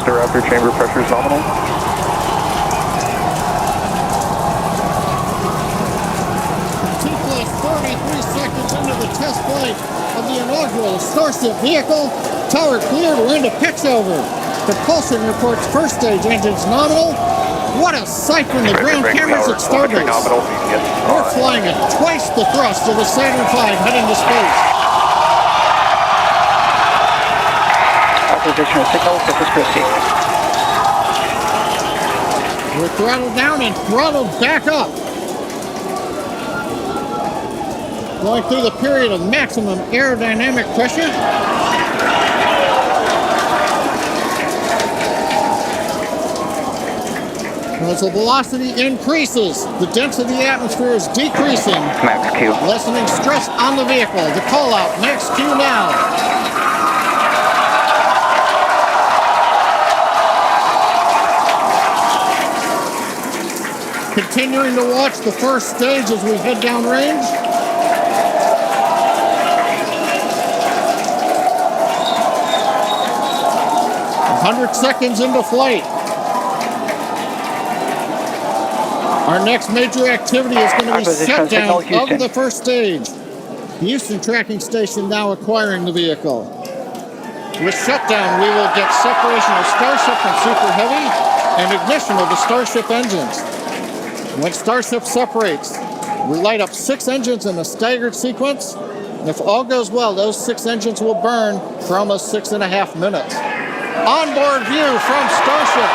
The Raptor chamber pressure is nominal. T+33 seconds into the test flight of the inaugural Starship vehicle. Tower cleared, we're into pitch over. Propulsion reports first stage engines nominal. What a sight from the ground cameras at Starbase. We're flying at twice the thrust of the Saturn V heading to space. Acquisition of signal, surface proceed. We're throttled down and throttled back up. Going through the period of maximum aerodynamic pressure. As the velocity increases, the density of the atmosphere is decreasing. Max Q. Lessening stress on the vehicle. The call out, max Q now. Continuing to watch the first stage as we head downrange. A 100 seconds into flight. Our next major activity is going to be shutdown of the first stage. The Houston tracking station now acquiring the vehicle. With shutdown, we will get separation of Starship from Super Heavy and ignition of the Starship engines. When Starship separates, we light up 6 engines in a staggered sequence. And if all goes well, those 6 engines will burn for almost 6.5 minutes. Onboard view from Starship.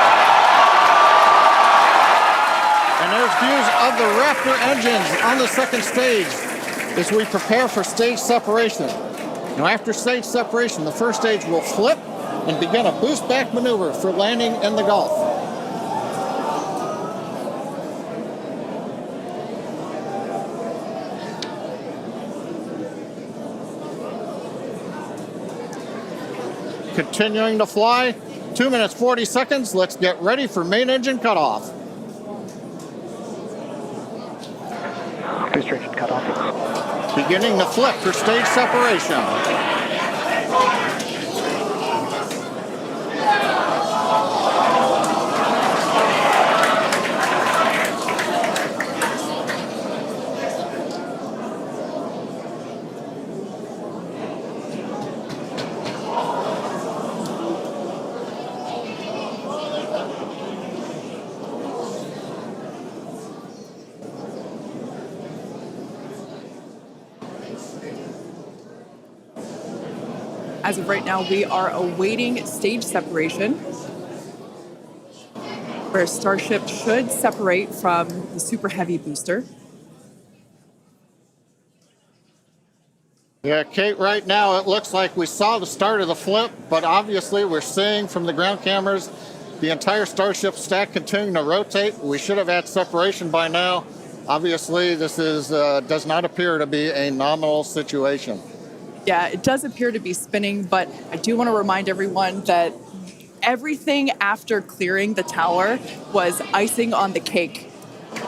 And there's views of the Raptor engines on the second stage as we prepare for stage separation. Now after stage separation, the first stage will flip and begin a boost back maneuver for landing in the Gulf. Continuing to fly, 2 minutes 40 seconds. Let's get ready for main engine cutoff. Booster engine cutoff. Beginning to flip for stage separation. As of right now, we are awaiting stage separation, where Starship should separate from the Super Heavy booster. Yeah, Kate, right now it looks like we saw the start of the flip, but obviously we're seeing from the ground cameras the entire Starship stack continuing to rotate. We should have had separation by now. Obviously, this is does not appear to be a nominal situation. Yeah, it does appear to be spinning, but I do want to remind everyone that everything after clearing the tower was icing on the cake. And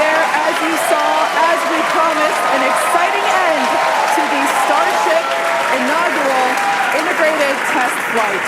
there, as you saw, as we promised, an exciting end to the Starship inaugural integrated test flight.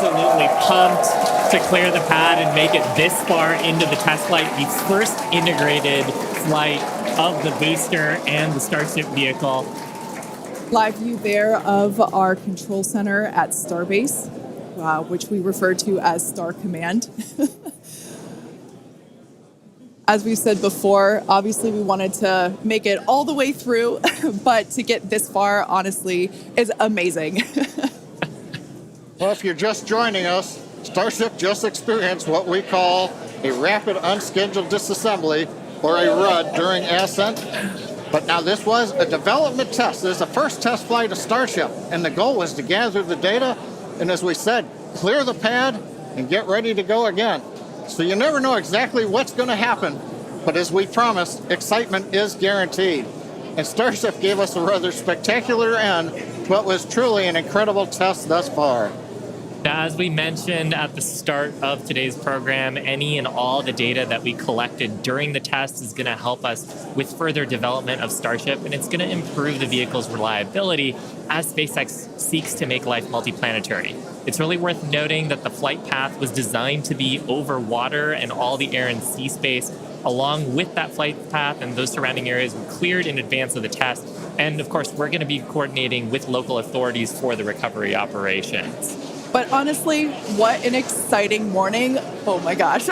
Absolutely pumped to clear the pad and make it this far into the test flight, the first integrated flight of the booster and the Starship vehicle. Live view there of our control center at Starbase, which we refer to as Star Command. As we said before, obviously we wanted to make it all the way through, but to get this far, honestly, is amazing. Well, if you're just joining us, Starship just experienced what we call a rapid unscheduled disassembly, or a RUD, during ascent. But now this was a development test. This is the first test flight of Starship, and the goal was to gather the data, and as we said, clear the pad and get ready to go again. So you never know exactly what's going to happen, but as we promised, excitement is guaranteed. and Starship gave us a rather spectacular end, but was truly an incredible test thus far. Now, as we mentioned at the start of today's program, any and all the data that we collected during the test is going to help us with further development of Starship, and it's going to improve the vehicle's reliability as SpaceX seeks to make life multiplanetary. It's really worth noting that the flight path was designed to be over water and all the air and sea space. Along with that flight path and those surrounding areas were cleared in advance of the test. And of course, we're going to be coordinating with local authorities for the recovery operations. But honestly, what an exciting morning. Oh my gosh.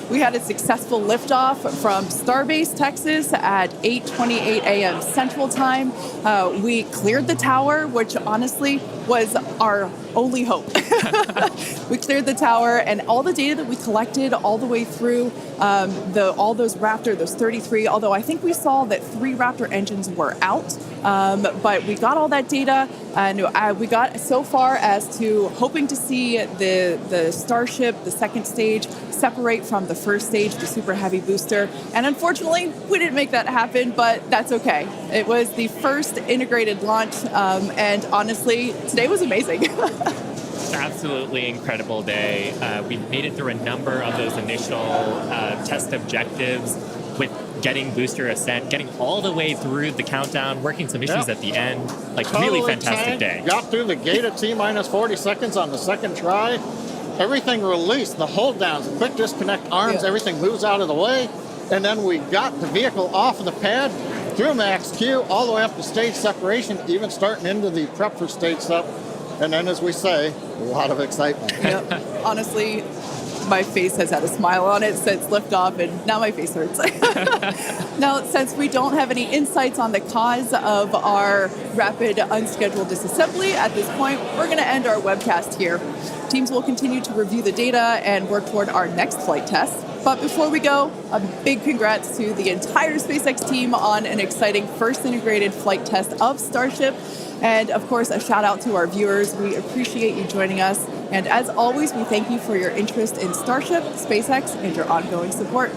We had a successful liftoff from Starbase, Texas at 8:28 a.m. Central Time. We cleared the tower, which honestly was our only hope. We cleared the tower, and all the data that we collected all the way through all those Raptor, those 33, although I think we saw that 3 Raptor engines were out. But we got all that data, and we got so far as to hoping to see the Starship, the second stage, separate from the first stage, the Super Heavy booster. And unfortunately, we didn't make that happen, but that's okay. It was the first integrated launch, and honestly, today was amazing. Absolutely incredible day. We made it through a number of those initial test objectives with getting booster ascent, getting all the way through the countdown, working some issues at the end. Like, totally really fantastic day. Got through the gate at T-minus 40 seconds on the second try. Everything released, the hold downs, quick disconnect arms, everything moves out of the way. And then we got the vehicle off of the pad, through max Q, all the way up to stage separation, even starting into the prep for stage sep. And then, as we say, a lot of excitement. Yep. Honestly, my face has had a smile on it since liftoff, and now my face hurts. Now, since we don't have any insights on the cause of our rapid unscheduled disassembly at this point, we're going to end our webcast here. Teams will continue to review the data and work toward our next flight test. But before we go, a big congrats to the entire SpaceX team on an exciting first integrated flight test of Starship. And of course, a shout out to our viewers. We appreciate you joining us. And as always, we thank you for your interest in Starship, SpaceX, and your ongoing support.